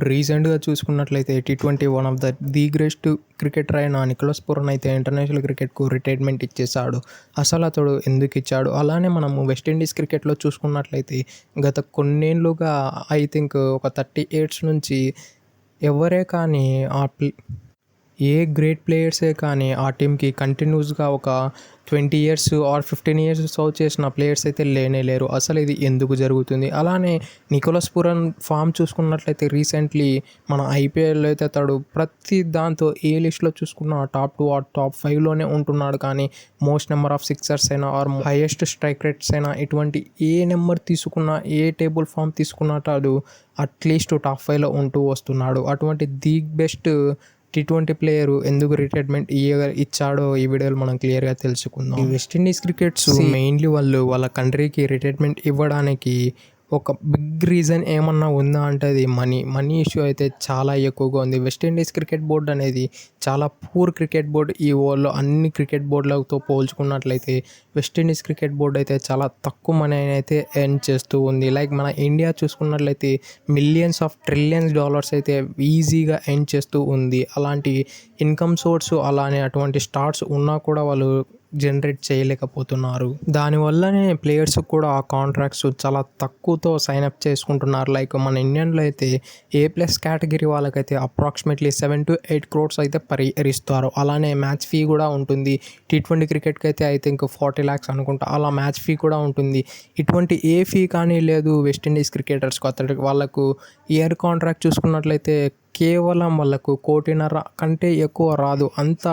రీసెంట్‌గా చూసుకున్నట్లయితే T20 one of the greatest cricketer అయిన నికోలస్ పూరన్ అయితే ఇంటర్నేషనల్ క్రికెట్‌కు రిటైర్మెంట్ ఇచ్చేశాడు. అసలు అతడు ఎందుకు ఇచ్చాడు? అలానే మనము వెస్టిండీస్ క్రికెట్‌లో చూసుకున్నట్లయితే గత కొన్నేళ్లుగా ఐ థింక్ ఒక 30 ఇయర్స్ నుంచి ఎవరే కానీ ఏ గ్రేట్ ప్లేయర్సే కానీ ఆ టీమ్‌కి కంటిన్యూస్‌గా ఒక 20 ఇయర్స్ ఆర్ 15 ఇయర్స్ సర్వ్ చేసిన ప్లేయర్స్ అయితే లేరు. అసలు ఇది ఎందుకు జరుగుతుంది? అలానే నికోలస్ పూరన్ ఫామ్ చూసుకున్నట్లయితే రీసెంట్లీ మన ఐపీఎల్‌లో అయితే అతడు ప్రతి దాంతో ఏ లిస్ట్‌లో చూసుకున్నా టాప్ 2 ఆర్ టాప్ 5లోనే ఉంటున్నాడు. కానీ మోస్ట్ నెంబర్ ఆఫ్ సిక్సర్స్ అయినా ఆర్ హైయెస్ట్ స్ట్రైక్ రేట్స్ అయినా ఇటువంటి ఏ నెంబర్ తీసుకున్నా, ఏ టేబుల్ ఫామ్ తీసుకున్నా అతడు అట్లీస్ట్ టాప్ 5లో ఉంటూ వస్తున్నాడు. అటువంటి ది బెస్ట్ టీ20 ప్లేయర్ ఎందుకు రిటైర్మెంట్ ఇచ్చాడో ఈ వీడియోలో మనం క్లియర్గా తెలుసుకుందాం. ఈ వెస్టిండీస్ క్రికెట్స్ మెయిన్లీ వాళ్ళ కంట్రీకి రిటైర్మెంట్ ఇవ్వడానికి ఒక బిగ్ రీజన్ ఏమన్నా ఉందా అంటే అది మనీ ఇష్యూ అయితే చాలా ఎక్కువగా ఉంది. వెస్టిండీస్ క్రికెట్ బోర్డు అనేది చాలా పూర్ క్రికెట్ బోర్డు. ఈ వరల్డ్లో అన్ని క్రికెట్ బోర్డులతో పోల్చుకున్నట్లయితే వెస్టిండీస్ క్రికెట్ బోర్డు అయితే చాలా తక్కువ మనీ అయితే ఎర్న్ చేస్తూ ఉంది. లైక్ మన ఇండియా చూసుకున్నట్లయితే మిలియన్స్ ఆఫ్ ట్రిలియన్స్ డాలర్స్ అయితే ఈజీగా ఎర్న్ చేస్తూ ఉంది. అలాంటి ఇన్కమ్ సోర్స్ అలానే అటువంటి స్టార్ట్స్ ఉన్నా కూడా వాళ్ళు జనరేట్ చేయలేకపోతున్నారు. దానివల్లనే ప్లేయర్స్ కూడా ఆ కాంట్రాక్ట్స్ చాలా తక్కువతో సైన్అప్ చేసుకుంటున్నారు. లైక్ మన ఇండియన్లో అయితే A+ కేటగిరీ వాళ్ళకైతే అప్రాక్సిమేట్లీ 7 to 8 crores అయితే పర్ ఇయర్ ఇస్తారు. అలానే మ్యాచ్ ఫీ కూడా ఉంటుంది. టీ20 క్రికెట్కి అయితే ఐ థింక్ 40 lakhs అనుకుంటా అలా మ్యాచ్ ఫీ కూడా ఉంటుంది. ఇటువంటి ఏ ఫీ కానీ లేదు వెస్టిండీస్ క్రికెటర్స్కి. అతడికి వాళ్ళకు ఇయర్ కాంట్రాక్ట్ చూసుకున్నట్లయితే కేవలం వాళ్ళకు 1.5 కంటే ఎక్కువ రాదు. అంత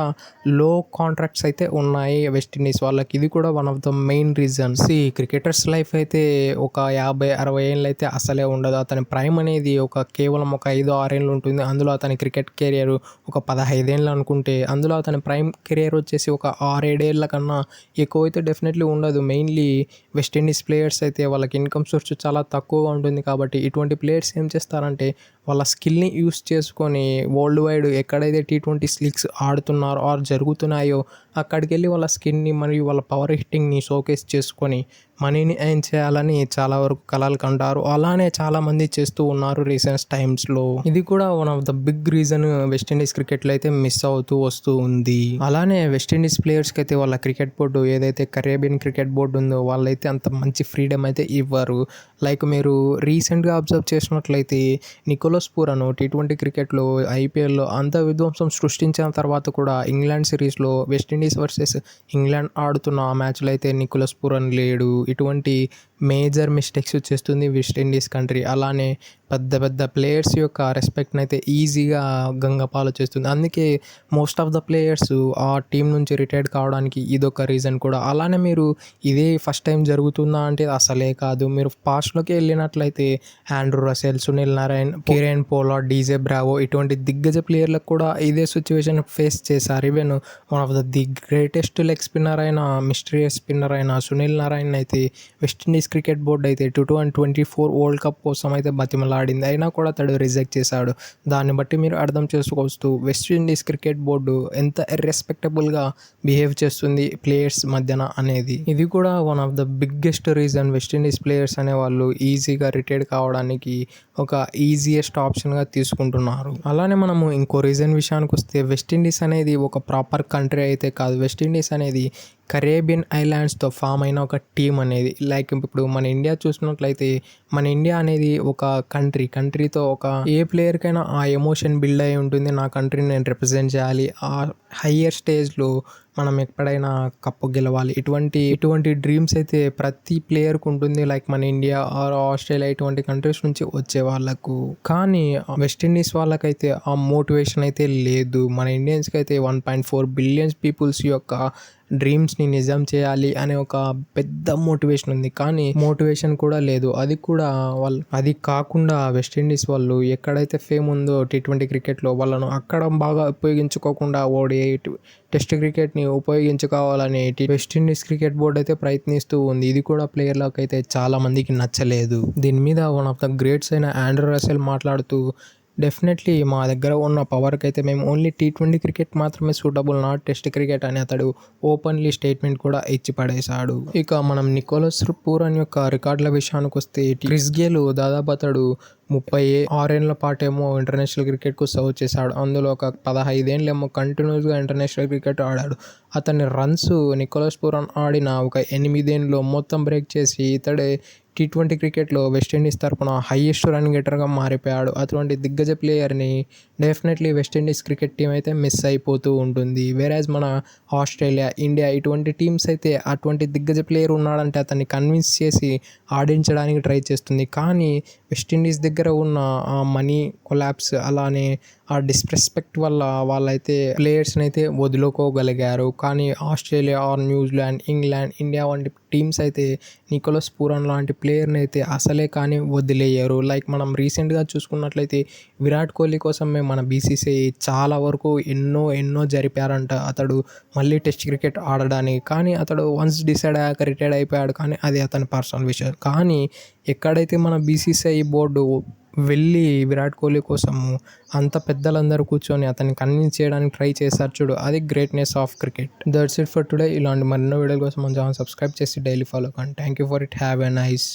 లో కాంట్రాక్ట్స్ అయితే ఉన్నాయి వెస్టిండీస్ వాళ్ళకి. ఇది కూడా one of the main reasons. ఈ క్రికెటర్స్ లైఫ్ అయితే ఒక 50-60 ఏళ్ళు అయితే అసలే ఉండదు. అతని ప్రైమ్ అనేది కేవలం ఒక 5-6 ఏళ్ళు ఉంటుంది. అందులో అతని క్రికెట్ కెరియర్ ఒక 15 ఏళ్ళు అనుకుంటే అందులో అతని ప్రైమ్ కెరియర్ వచ్చేసి ఒక 6-7 ఏళ్ళ కన్నా ఎక్కువ అయితే డెఫినెట్లీ ఉండదు. మెయిన్లీ వెస్టిండీస్ ప్లేయర్స్ అయితే వాళ్ళకి ఇన్కమ్ సోర్స్ చాలా తక్కువగా ఉంటుంది. కాబట్టి ఇటువంటి ప్లేయర్స్ ఏం చేస్తారంటే వాళ్ళ స్కిల్ని యూస్ చేసుకొని వరల్డ్ వైడ్ ఎక్కడైతే టీ20 లీగ్స్ ఆడుతున్నారో ఆర్ జరుగుతున్నాయో అక్కడికి వెళ్ళి వాళ్ళ స్కిన్ని మరియు వాళ్ళ పవర్ హిట్టింగ్ని షోకేస్ చేసుకొని మనీని ఎర్న్ చేయాలని చాలా వరకు కలలు కంటారు. అలానే చాలామంది చేస్తూ ఉన్నారు రీసెంట్ టైమ్స్లో. ఇది కూడా one of the big reason West Indies క్రికెట్లో అయితే మిస్ అవుతూ వస్తూ ఉంది. అలానే వెస్టిండీస్ ప్లేయర్స్కి అయితే వాళ్ళ క్రికెట్ బోర్డు ఏదైతే కరేబియన్ క్రికెట్ బోర్డు ఉందో వాళ్ళైతే అంత మంచి ఫ్రీడమ్ అయితే ఇవ్వరు. లైక్ మీరు రీసెంట్గా అబ్జర్వ్ చేసినట్లయితే నికోలస్ పూరన్ టీ20 క్రికెట్లో ఐపీఎల్లో అంత విధ్వంసం సృష్టించిన తర్వాత కూడా ఇంగ్లాండ్ సిరీస్లో వెస్టిండీస్ వర్సెస్ ఇంగ్లాండ్ ఆడుతున్న ఆ మ్యాచ్లో అయితే నికోలస్ పూరన్ లేడు. ఇటువంటి మేజర్ మిస్టేక్స్ చేస్తుంది వెస్టిండీస్ కంట్రీ. అలానే పెద్ద పెద్ద ప్లేయర్స్ యొక్క రెస్పెక్ట్ని అయితే ఈజీగా గంగపాలు చేస్తుంది. అందుకే మోస్ట్ ఆఫ్ ద ప్లేయర్స్ ఆ టీం నుంచి రిటైర్డ్ కావడానికి ఇదొక రీజన్ కూడా. అలానే మీరు ఇదే ఫస్ట్ టైం జరుగుతుందా అంటే అసలే కాదు. మీరు పాస్ట్లోకి వెళ్ళినట్లయితే Andrew Russell, Sunil Narayan, Kiran Pollard, DJ Bravo ఇటువంటి దిగ్గజ ప్లేయర్లకు కూడా ఇదే సిచ్యువేషన్ ఫేస్ చేశారు. Even one of the greatest leg spinner అయిన మిస్టీరియస్ స్పిన్నర్ అయిన సునీల్ నారాయణ్ అయితే వెస్టిండీస్ క్రికెట్ బోర్డు అయితే 2024 వరల్డ్ కప్ కోసం అయితే బతిమలాడింది. అయినా కూడా అతడు రిజెక్ట్ చేశాడు. దాన్ని బట్టి మీరు అర్థం చేసుకోవచ్చు వెస్టిండీస్ క్రికెట్ బోర్డు ఎంత ఇర్రెస్పెక్టబుల్గా బిహేవ్ చేస్తుంది ప్లేయర్స్ మధ్యన అనేది. ఇది కూడా one of the biggest reason West Indies players అనేవాళ్ళు ఈజీగా రిటైర్డ్ కావడానికి ఒక ఈజియెస్ట్ ఆప్షన్గా తీసుకుంటున్నారు. అలానే మనము ఇంకో రీజన్ విషయానికి వస్తే వెస్టిండీస్ అనేది ఒక ప్రాపర్ కంట్రీ అయితే కాదు. వెస్టిండీస్ అనేది కరేబియన్ ఐలాండ్స్తో ఫామ్ అయిన ఒక టీం అనేది. లైక్ ఇప్పుడు మన ఇండియా చూసినట్లయితే మన ఇండియా అనేది ఒక కంట్రీతో ఒక ఏ ప్లేయర్కైనా ఆ ఎమోషన్ బిల్డ్ అయి ఉంటుంది. నా కంట్రీని నేను రిప్రజెంట్ చేయాలి, ఆ హయ్యర్ స్టేజ్లో మనం ఎక్కడైనా కప్పు గెలవాలి, ఇటువంటి డ్రీమ్స్ అయితే ప్రతి ప్లేయర్కి ఉంటుంది. లైక్ మన ఇండియా ఆర్ ఆస్ట్రేలియా ఇటువంటి కంట్రీస్ నుంచి వచ్చే వాళ్ళకు. కానీ వెస్టిండీస్ వాళ్ళకైతే ఆ మోటివేషన్ అయితే లేదు. మన ఇండియన్స్కి అయితే 1.4 బిలియన్స్ పీపుల్స్ యొక్క డ్రీమ్స్ని నిజం చేయాలి అనే ఒక పెద్ద మోటివేషన్ ఉంది. కానీ మోటివేషన్ కూడా లేదు. అది కాకుండా వెస్టిండీస్ వాళ్ళు ఎక్కడైతే ఫేమ్ ఉందో టీ20 క్రికెట్లో వాళ్ళను అక్కడ బాగా ఉపయోగించుకోకుండా ఓడిఐ టెస్ట్ క్రికెట్ని ఉపయోగించుకోవాలని వెస్టిండీస్ క్రికెట్ బోర్డు అయితే ప్రయత్నిస్తూ ఉంది. ఇది కూడా ప్లేయర్లకు అయితే చాలా మందికి నచ్చలేదు. దీని మీద వన్ ఆఫ్ ద గ్రేట్స్ అయిన ఆండ్రూ రసెల్ మాట్లాడుతూ డెఫినెట్లీ మా దగ్గర ఉన్న పవర్కి అయితే మేము ఓన్లీ టీ20 క్రికెట్ మాత్రమే సూటబుల్, నాట్ టెస్ట్ క్రికెట్ అని అతడు ఓపెన్లీ స్టేట్మెంట్ కూడా ఇచ్చి పడేశాడు. ఇక మనం నికోలస్ పూరన్ యొక్క రికార్డుల విషయానికి వస్తే క్రిస్ గేల్ దాదాపు అతడు 36 ఏళ్ల పాటేమో ఇంటర్నేషనల్ క్రికెట్కు సర్వ్ చేశాడు. అందులో ఒక 15 ఏళ్ళేమో కంటిన్యూస్గా ఇంటర్నేషనల్ క్రికెట్ ఆడాడు. అతని రన్స్ నికోలస్ పూరన్ ఆడిన ఒక 8 ఏళ్ళలో మొత్తం బ్రేక్ చేసి ఇతడే T20 క్రికెట్లో వెస్టిండీస్ తరపున హైయెస్ట్ రన్ గెటర్గా మారిపోయాడు. అటువంటి దిగ్గజ ప్లేయర్ని డెఫినెట్లీ వెస్టిండీస్ క్రికెట్ టీం అయితే మిస్ అయిపోతూ ఉంటుంది. వేరేజ్ మన ఆస్ట్రేలియా, ఇండియా ఇటువంటి టీమ్స్ అయితే అటువంటి దిగ్గజ ప్లేయర్ ఉన్నాడంటే అతన్ని కన్విన్స్ చేసి ఆడించడానికి ట్రై చేస్తుంది. కానీ వెస్టిండీస్ దగ్గర ఉన్న ఆ మనీ కొలాప్స్ అలానే ఆ డిస్రెస్పెక్ట్ వల్ల వాళ్ళైతే ప్లేయర్స్ని అయితే వదులుకోగలిగారు. కానీ Australia are New Zealand, England, India వంటి టీమ్స్ అయితే నికోలస్ పూరన్ లాంటి ప్లేయర్ని అయితే అసలే కానీ వదిలేయరు. లైక్ మనం రీసెంట్గా చూసుకున్నట్లయితే విరాట్ కోహ్లీ కోసమే మన బీసీసీఐ చాలా వరకు ఎన్నో జరిపారంట అతడు మళ్ళీ టెస్ట్ క్రికెట్ ఆడడానికి. కానీ అతడు వన్స్ డిసైడ్ అయ్యాక రిటైర్డ్ అయిపోయాడు. కానీ అది అతని పర్సనల్ విషయం. కానీ ఎక్కడైతే మన బీసీసీఐ బోర్డు వెళ్ళి విరాట్ కోహ్లీ కోసము అంత పెద్దలందరూ కూర్చొని అతన్ని కన్విన్స్ చేయడానికి ట్రై చేశారు చూడు, అది greatness of cricket. That's it for today. ఇలాంటి మరెన్నో వీడియోల కోసం మన ఛానల్ సబ్స్క్రైబ్ చేసి డైలీ ఫాలో కండి. Thank you for it. Have a nice